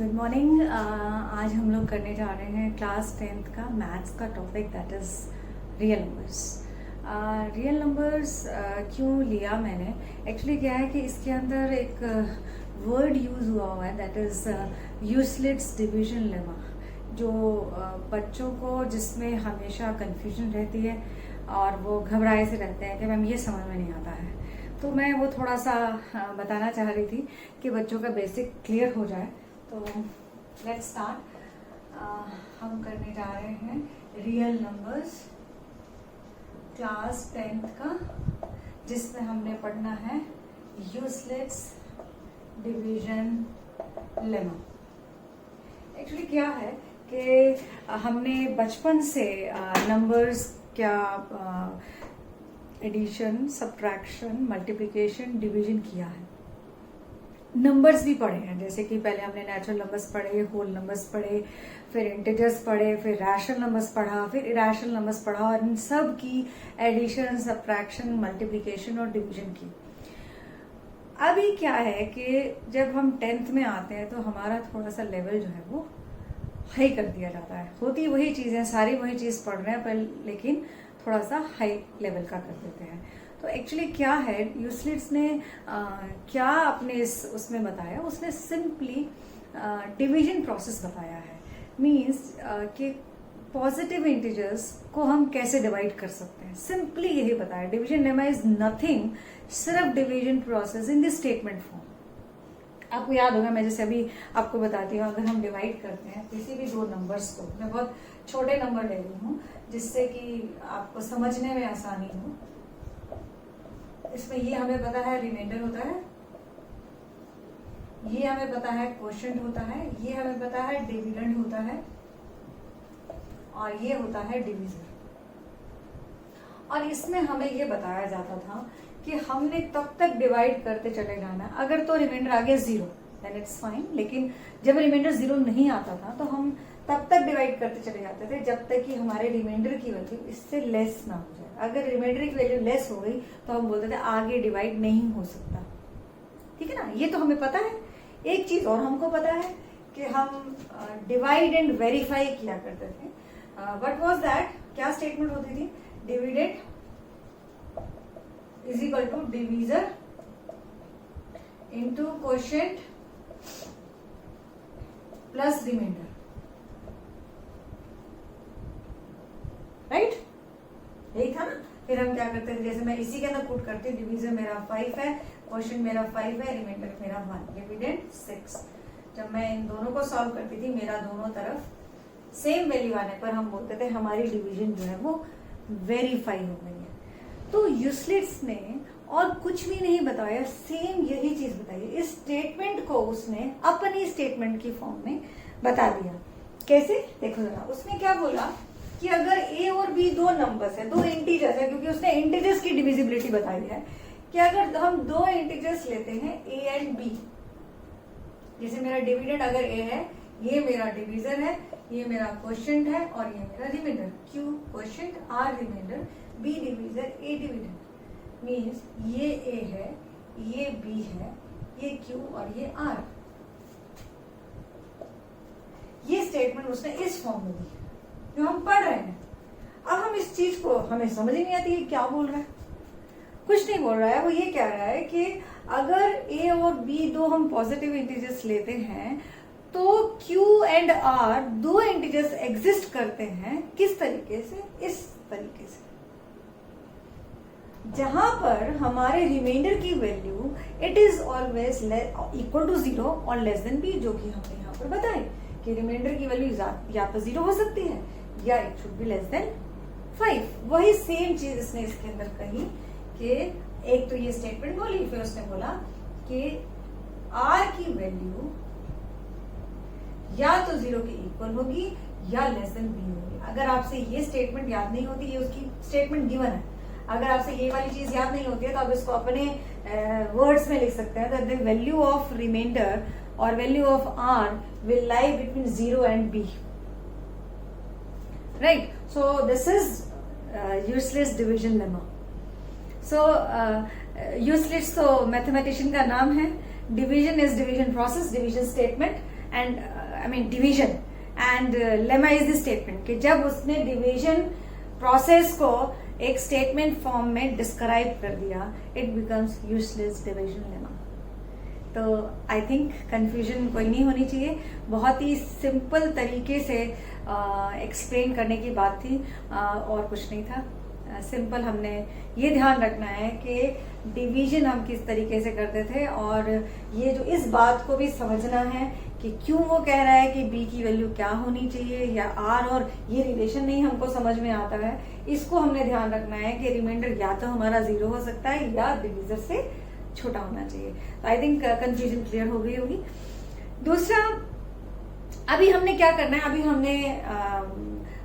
Good morning. आज हम लोग करने जा रहे हैं क्लास 10th का मैथ्स का topic, that is real numbers. Real numbers क्यों लिया मैंने, एक्चुअली क्या है कि इसके अंदर एक वर्ड यूज़ हुआ है, that is Euclid's division lemma, जो बच्चों को जिसमें हमेशा कन्फ्यूजन रहती है और वो घबराए से रहते हैं कि मैम ये समझ में नहीं आता है। तो मैं वो थोड़ा सा बताना चाह रही थी कि बच्चों का बेसिक क्लियर हो जाए। तो लेट्स स्टार्ट। हम करने जा रहे हैं रियल नंबर्स क्लास 10th का, जिसमें हमने पढ़ना है यूक्लिड्स डिवीजन लेमा। एक्चुअली क्या है कि हमने बचपन से नंबर्स क्या एडिशन, सब्ट्रैक्शन, मल्टीप्लिकेशन, डिवीजन किया है। नंबर्स भी पढ़े हैं, जैसे कि पहले हमने नेचुरल नंबर्स पढ़े, होल नंबर्स पढ़े, फिर इंटीजर्स पढ़े, फिर रैशनल नंबर्स पढ़ा, फिर इरेशनल नंबर्स पढ़ा, और इन सब की एडिशन, सब्ट्रैक्शन, मल्टीप्लिकेशन और डिवीजन की। अभी क्या है कि जब हम 10th में आते हैं तो हमारा थोड़ा सा लेवल जो है वो हाई कर दिया जाता है। होती वही चीजें, सारी वही चीज पढ़ रहे हैं पर लेकिन थोड़ा सा हाई लेवल का कर देते हैं। तो एक्चुअली क्या है, यूक्लिड्स ने क्या अपने उसमें बताया, उसने सिंपली डिवीजन प्रोसेस बताया है। मींस कि पॉजिटिव इंटीजर्स को हम कैसे डिवाइड कर सकते हैं, सिंपली यही बताया। डिवीजन लेमा इज नथिंग, सिर्फ division process in the statement form. आपको याद होगा, मैं जैसे अभी आपको बताती हूँ, अगर हम डिवाइड करते हैं किसी भी दो नंबर्स को, मैं बहुत छोटे नंबर ले रही हूँ जिससे कि आपको समझने में आसानी हो। इसमें ये हमें पता है रिमाइंडर होता है, ये हमें पता है क्वोशिएंट होता है, ये हमें पता है डिविडेंड होता है, और ये होता है डिवीजर। और इसमें हमें ये बताया जाता था कि हमने तब तक डिवाइड करते चले जाना, अगर तो रिमाइंडर आ गया 0 देन इट्स फाइन, लेकिन जब रिमाइंडर 0 नहीं आता था तो हम तब तक डिवाइड करते चले जाते थे जब तक कि हमारे रिमाइंडर की वैल्यू इससे लेस ना हो जाए। अगर रिमाइंडर की वैल्यू लेस हो गई तो हम बोलते थे आगे डिवाइड नहीं हो सकता। ठीक है ना, ये तो हमें पता है। एक चीज और हमको पता है कि हम डिवाइड एंड वेरीफाई किया करते थे। व्हाट वाज दैट, क्या स्टेटमेंट होती थी, dividend is equal to divisor into quotient plus remainder, right? यही था ना। फिर हम क्या करते थे, जैसे मैं इसी के अंदर पुट करती हूँ, डिवीजर मेरा 5 है, क्वोशिएंट मेरा 5 है, रिमाइंडर मेरा 1, डिविडेंड 6। जब मैं इन दोनों को सॉल्व करती थी, मेरा दोनों तरफ सेम वैल्यू आने पर हम बोलते थे हमारी डिवीजन जो है वो वेरीफाई हो गई है। तो यूक्लिड्स ने और कुछ भी नहीं बताया, सेम यही चीज बताई। इस स्टेटमेंट को उसने अपनी स्टेटमेंट की फॉर्म में बता दिया। कैसे, देखो जरा। उसने क्या बोला कि अगर ए और बी दो नंबर्स है, दो इंटीजर्स है, क्योंकि उसने इंटीजर्स की डिविजिबिलिटी बताई है कि अगर हम दो इंटीजर्स लेते हैं ए एंड बी, जैसे मेरा डिविडेंड अगर ए है, ये मेरा डिवीजर है, ये मेरा क्वोशिएंट है और ये मेरा remainder, Q quotient, R remainder, B divisor, A dividend. Means ये ए है, ये बी है, ये क्यू और ये आर। ये स्टेटमेंट उसने इस फॉर्म में दी जो हम पढ़ रहे हैं। अब हम इस चीज को, हमें समझ ही नहीं आती है क्या बोल रहा है। कुछ नहीं बोल रहा है, वो ये कह रहा है कि अगर ए और बी दो हम पॉजिटिव इंटीजर्स लेते हैं तो Q एंड R दो इंटीजर्स एग्जिस्ट करते हैं। किस तरीके से, इस तरीके से, जहां पर हमारे रिमाइंडर की value it is always equal to 0 और लेस देन b, जो कि हमने यहाँ पर बताए कि रिमाइंडर की वैल्यू या तो 0 हो सकती है या it should be less than 5। वही सेम चीज इसने इसके अंदर कही कि एक तो ये स्टेटमेंट बोली, फिर उसने बोला कि R की वैल्यू या तो 0 के इक्वल होगी या लेस देन b होगी। अगर आपसे ये स्टेटमेंट याद नहीं होती, ये उसकी स्टेटमेंट गिवन है, अगर आपसे ये वाली चीज याद नहीं होती है तो आप इसको अपने वर्ड्स में लिख सकते हैं, that the value of remainder और value of r will lie between 0 and b, right? So this is useless division lemma. So useless तो मैथमेटिशियन का नाम है, division is division process, division statement, and I mean division and lemma is the statement कि जब उसने division process को एक statement form में डिस्क्राइब कर दिया, it becomes useless division lemma. तो आई थिंक कंफ्यूजन कोई नहीं होनी चाहिए, बहुत ही सिंपल तरीके से एक्सप्लेन करने की बात थी, और कुछ नहीं था। सिंपल हमने ये ध्यान रखना है कि डिवीजन हम किस तरीके से करते थे, और ये जो इस बात को भी समझना है कि क्यों वो कह रहा है कि बी की वैल्यू क्या होनी चाहिए या आर, और ये रिलेशन नहीं हमको समझ में आता है, इसको हमने ध्यान रखना है कि रिमाइंडर या तो हमारा 0 हो सकता है या डिवीजर से छोटा होना चाहिए। तो आई थिंक कंफ्यूजन क्लियर हो गई होगी। दूसरा, अभी हमने क्या करना है, अभी हमने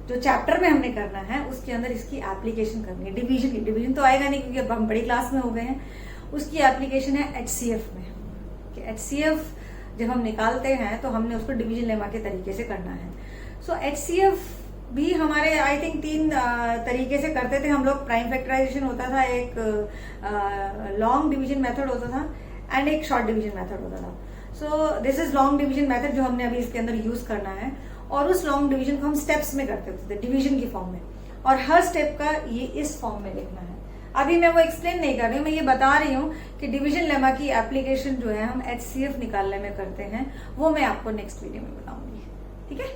जो चैप्टर में हमने करना है उसके अंदर इसकी एप्लीकेशन करनी है। डिवीजन की, डिवीजन तो आएगा नहीं क्योंकि अब हम बड़ी क्लास में हो गए हैं। उसकी एप्लीकेशन है HCF में कि HCF जब हम निकालते हैं तो हमने उसको डिवीजन लेमा के तरीके से करना है। सो HCF भी हमारे आई थिंक 3 तरीके से करते थे हम लोग। प्राइम फैक्टराइजेशन होता था, एक लॉन्ग डिवीजन मेथड होता था एंड एक शॉर्ट डिवीजन मेथड होता था। So this is long division method जो हमने अभी इसके अंदर यूज करना है, और उस लॉन्ग डिवीजन को हम स्टेप्स में करते थे, डिवीजन की फॉर्म में, और हर स्टेप का ये इस फॉर्म में लिखना है। अभी मैं वो एक्सप्लेन नहीं कर रही हूँ, मैं ये बता रही हूँ कि डिवीजन लेमा की एप्लीकेशन जो है हम HCF निकालने में करते हैं, वो मैं आपको नेक्स्ट वीडियो में बताऊंगी। ठीक है।